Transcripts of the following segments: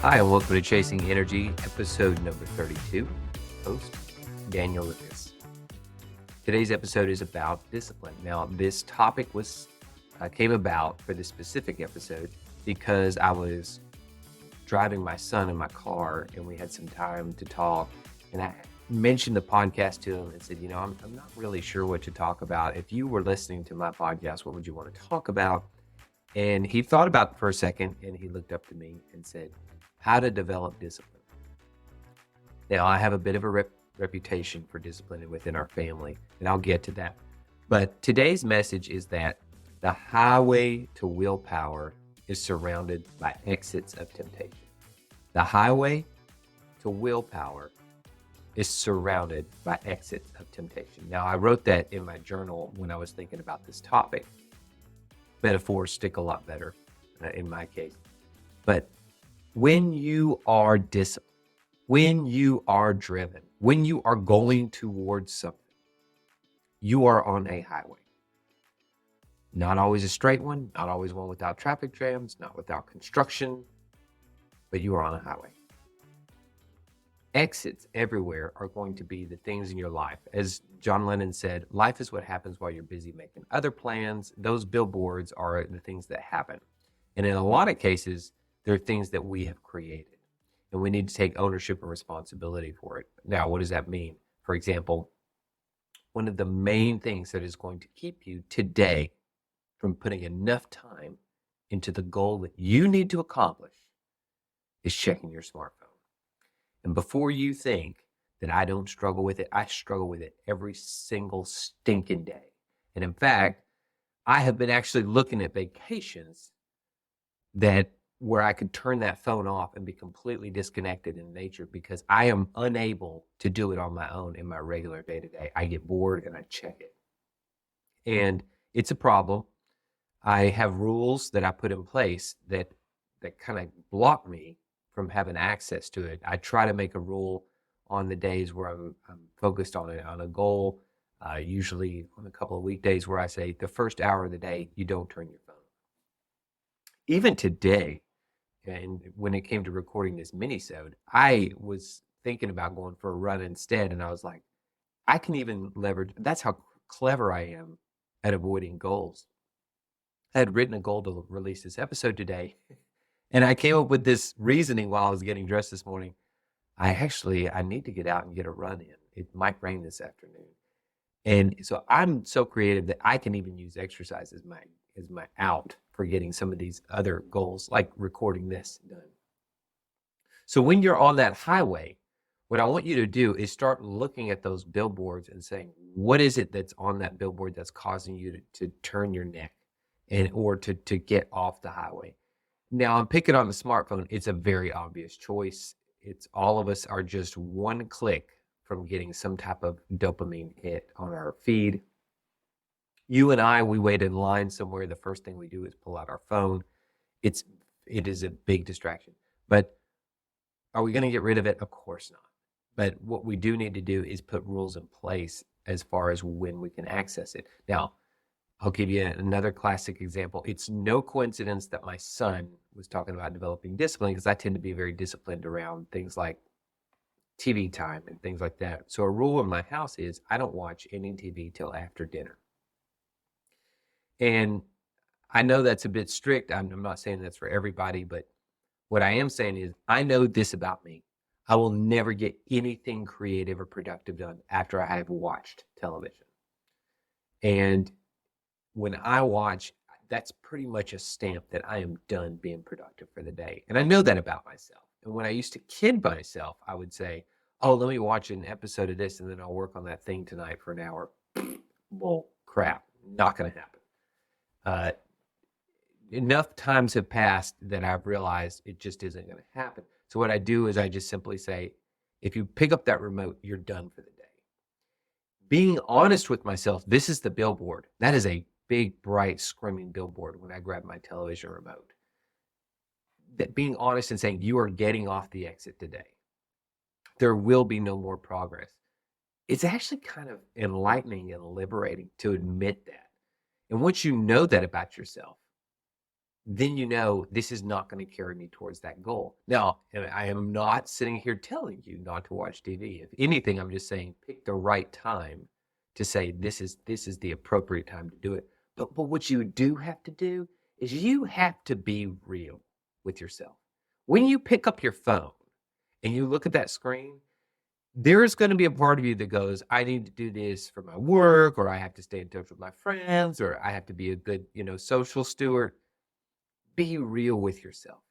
Hi, and welcome to Chasing Energy, episode number 32. Host Daniel Lucas. Today's episode is about discipline. Now, this topic came about for this specific episode because I was driving my son in my car and we had some time to talk. And I mentioned the podcast to him and said, I'm not really sure what to talk about. If you were listening to my podcast, what would you want to talk about? And he thought about it for a second and he looked up to me and said, how to develop discipline. Now, I have a bit of a reputation for discipline within our family, and I'll get to that. But today's message is that the highway to willpower is surrounded by exits of temptation. The highway to willpower is surrounded by exits of temptation. Now, I wrote that in my journal when I was thinking about this topic. Metaphors stick a lot better in my case. But when you are disciplined, when you are driven, when you are going towards something, you are on a highway. Not always a straight one, not always one without traffic jams, not without construction, but you are on a highway. Exits everywhere are going to be the things in your life. As John Lennon said, life is what happens while you're busy making other plans. Those billboards are the things that happen. And in a lot of cases, they're things that we have created, and we need to take ownership and responsibility for it. Now, what does that mean? For example, one of the main things that is going to keep you today from putting enough time into the goal that you need to accomplish is checking your smartphone. And before you think that I don't struggle with it, I struggle with it every single stinking day. And in fact, I have been actually looking at vacations where I could turn that phone off and be completely disconnected in nature because I am unable to do it on my own in my regular day-to-day. I get bored and I check it. And it's a problem. I have rules that I put in place that kind of block me from having access to it. I try to make a rule on the days where I'm focused on a goal, usually on a couple of weekdays where I say the first hour of the day, you don't turn your phone. Even today, and when it came to recording this mini-sode, I was thinking about going for a run instead, and I was like, I can even leverage, that's how clever I am at avoiding goals. I had written a goal to release this episode today, and I came up with this reasoning while I was getting dressed this morning. I need to get out and get a run in. It might rain this afternoon. And so I'm so creative that I can even use exercise as my out for getting some of these other goals, like recording this done. So when you're on that highway, what I want you to do is start looking at those billboards and saying, what is it that's on that billboard that's causing you to turn your neck or to get off the highway? Now, I'm picking on the smartphone. It's a very obvious choice. It's all of us are just one click from getting some type of dopamine hit on our feed. You and I, we wait in line somewhere. The first thing we do is pull out our phone. It is a big distraction. But are we going to get rid of it? Of course not. But what we do need to do is put rules in place as far as when we can access it. Now, I'll give you another classic example. It's no coincidence that my son was talking about developing discipline because I tend to be very disciplined around things like TV time and things like that. So a rule in my house is I don't watch any TV till after dinner. And I know that's a bit strict. I'm not saying that's for everybody, but what I am saying is I know this about me. I will never get anything creative or productive done after I have watched television. And when I watch, that's pretty much a stamp that I am done being productive for the day. And I know that about myself. And when I used to kid myself, I would say, oh, let me watch an episode of this and then I'll work on that thing tonight for an hour. Well, crap, not going to happen. Enough times have passed that I've realized it just isn't going to happen. So what I do is I just simply say, if you pick up that remote, you're done for the day. Being honest with myself, this is the billboard. That is a big, bright, screaming billboard when I grab my television remote. That being honest and saying, you are getting off the exit today. There will be no more progress. It's actually kind of enlightening and liberating to admit that. And once you know that about yourself, then you know this is not going to carry me towards that goal. Now, I am not sitting here telling you not to watch TV. If anything, I'm just saying pick the right time to say this is the appropriate time to do it. But what you do have to do is you have to be real with yourself. When you pick up your phone and you look at that screen, there is going to be a part of you that goes, I need to do this for my work, or I have to stay in touch with my friends, or I have to be a good, social steward. Be real with yourself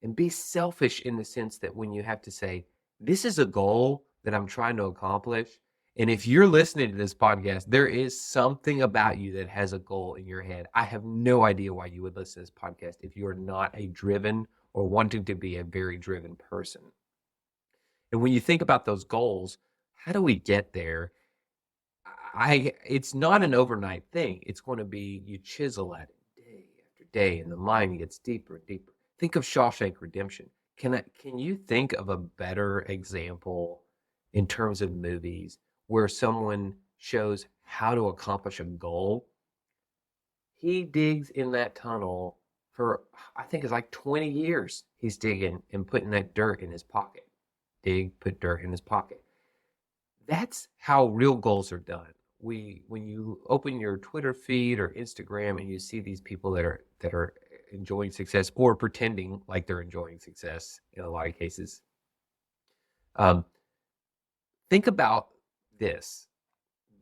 and be selfish in the sense that when you have to say, this is a goal that I'm trying to accomplish. And if you're listening to this podcast, there is something about you that has a goal in your head. I have no idea why you would listen to this podcast if you're not a driven or wanting to be a very driven person. And when you think about those goals, how do we get there? It's not an overnight thing. It's going to be you chisel at it day after day, and the mind gets deeper and deeper. Think of Shawshank Redemption. Can you think of a better example in terms of movies where someone shows how to accomplish a goal? He digs in that tunnel for, I think it's like 20 years. He's digging and putting that dirt in his pocket. Dig, put dirt in his pocket. That's how real goals are done. When you open your Twitter feed or Instagram and you see these people that are enjoying success or pretending like they're enjoying success in a lot of cases, think about this.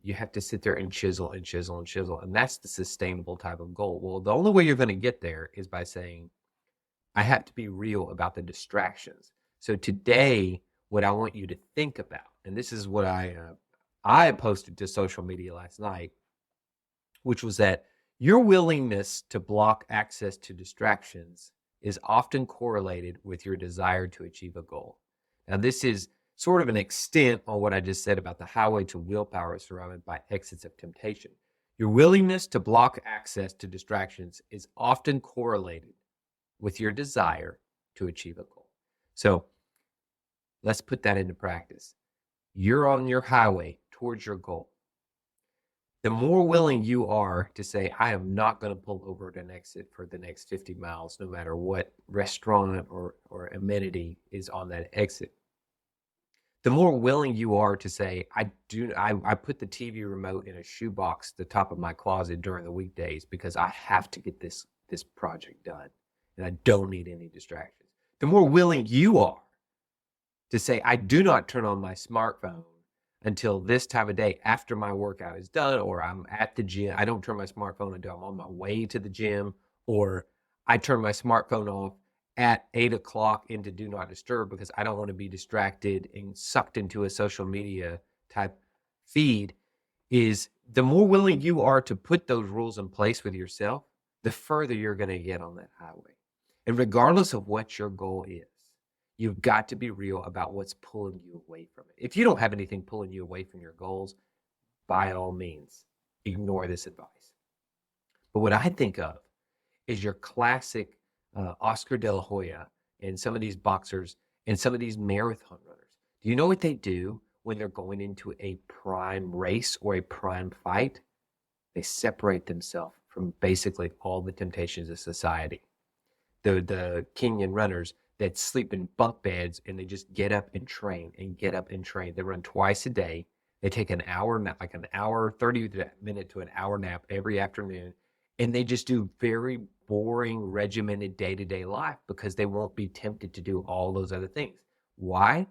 You have to sit there and chisel and chisel and chisel, and that's the sustainable type of goal. Well, the only way you're going to get there is by saying, I have to be real about the distractions. So today, what I want you to think about, and this is what I posted to social media last night, which was that your willingness to block access to distractions is often correlated with your desire to achieve a goal. Now, this is sort of an extent on what I just said about the highway to willpower surrounded by exits of temptation. Your willingness to block access to distractions is often correlated with your desire to achieve a goal. So let's put that into practice. You're on your highway towards your goal. The more willing you are to say, I am not going to pull over at an exit for the next 50 miles, no matter what restaurant or amenity is on that exit, the more willing you are to say, I put the TV remote in a shoebox at the top of my closet during the weekdays because I have to get this project done and I don't need any distractions. The more willing you are to say, I do not turn on my smartphone until this time of day after my workout is done, or I'm at the gym. I don't turn my smartphone until I'm on my way to the gym, or I turn my smartphone off at 8 o'clock into do not disturb because I don't want to be distracted and sucked into a social media type feed. Is the more willing you are to put those rules in place with yourself, the further you're going to get on that highway. And regardless of what your goal is, you've got to be real about what's pulling you away from it. If you don't have anything pulling you away from your goals, by all means, ignore this advice. But what I think of is your classic Oscar De La Hoya and some of these boxers and some of these marathon runners. Do you know what they do when they're going into a prime race or a prime fight? They separate themselves from basically all the temptations of society. The Kenyan runners that sleep in bunk beds and they just get up and train and get up and train. They run twice a day. They take an hour nap, like an hour, 30 minute to an hour nap every afternoon. And they just do very boring, regimented day-to-day life because they won't be tempted to do all those other things. Why?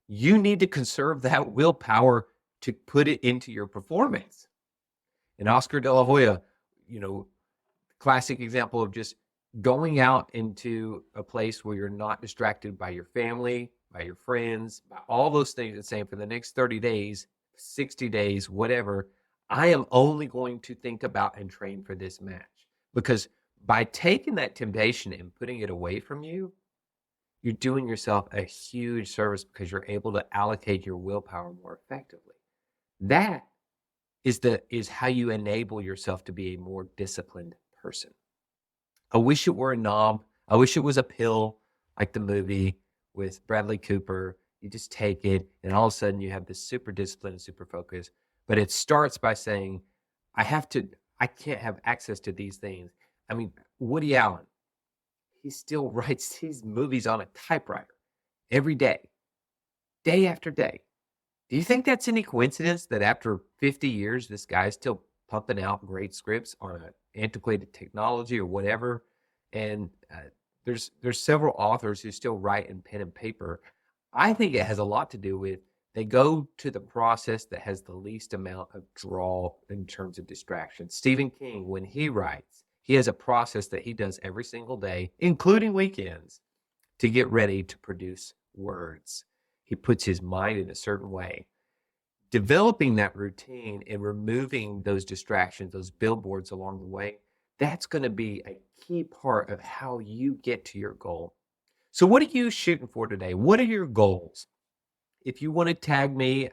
You need to conserve that willpower to put it into your performance. And Oscar De La Hoya, classic example of just going out into a place where you're not distracted by your family, by your friends, by all those things, and saying for the next 30 days, 60 days, whatever, I am only going to think about and train for this match. Because by taking that temptation and putting it away from you, you're doing yourself a huge service because you're able to allocate your willpower more effectively. That is how you enable yourself to be a more disciplined person. I wish it were a knob. I wish it was a pill like the movie with Bradley Cooper. You just take it and all of a sudden you have this super discipline and super focus. But it starts by saying, I can't have access to these things. I mean, Woody Allen, he still writes these movies on a typewriter every day, day after day. Do you think that's any coincidence that after 50 years, this guy's still pumping out great scripts on an antiquated technology or whatever? And there's several authors who still write in pen and paper. I think it has a lot to do with they go to the process that has the least amount of draw in terms of distraction. Stephen King, when he writes, he has a process that he does every single day, including weekends, to get ready to produce words. He puts his mind in a certain way. Developing that routine and removing those distractions, those billboards along the way, that's going to be a key part of how you get to your goal. So what are you shooting for today? What are your goals? If you want to tag me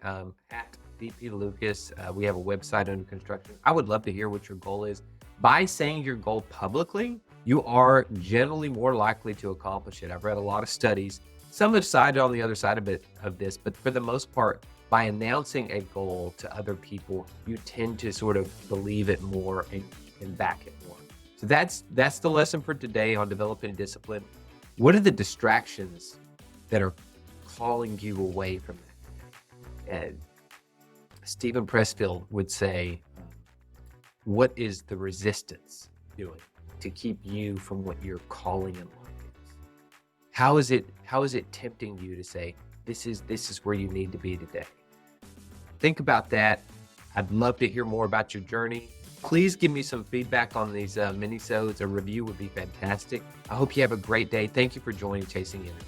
at VP Lucas, we have a website under construction. I would love to hear what your goal is. By saying your goal publicly, you are generally more likely to accomplish it. I've read a lot of studies. Some have sided on the other side of this, but for the most part, by announcing a goal to other people, you tend to sort of believe it more and back it more. So that's the lesson for today on developing discipline. What are the distractions that are calling you away from that? And Stephen Pressfield would say, what is the resistance doing to keep you from what your calling in life is? How is it tempting you to say, this is where you need to be today? Think about that. I'd love to hear more about your journey. Please give me some feedback on these mini-sodes. A review would be fantastic. I hope you have a great day. Thank you for joining Chasing Energy.